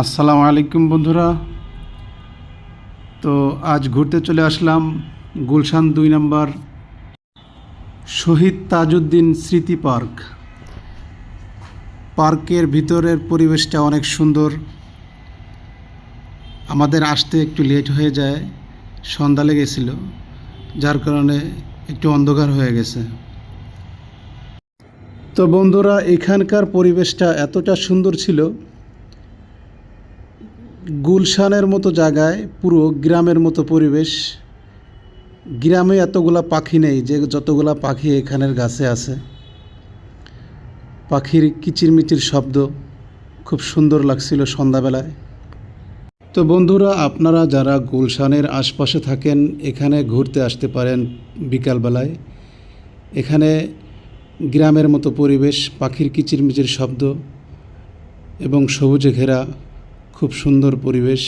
আসসালামু আলাইকুম বন্ধুরা। তো আজ ঘুরতে চলে আসলাম গুলশান 2 নম্বর শহীদ তাজউদ্দিন স্মৃতি পার্ক। পার্কের ভিতরের পরিবেশটা অনেক সুন্দর। আমাদের আসতে একটু লেট হয়ে যায়, সন্ধ্যা লেগেছিল, যার কারণে একটু অন্ধকার হয়ে গেছে। তো বন্ধুরা, এখানকার পরিবেশটা এতটা সুন্দর ছিল, গুলশানের মতো জায়গায় পুরো গ্রামের মতো পরিবেশ। গ্রামে এতগুলা পাখি নেই যে যতগুলা পাখি এখানের গাছে আছে। পাখির কিচিরমিচির শব্দ খুব সুন্দর লাগছিল সন্ধ্যাবেলায়। তো বন্ধুরা, আপনারা যারা গুলশানের আশপাশে থাকেন এখানে ঘুরতে আসতে পারেন বিকালবেলায়। এখানে গ্রামের মতো পরিবেশ, পাখির কিচিরমিচির শব্দ এবং সবুজে ঘেরা খুব সুন্দর পরিবেশ।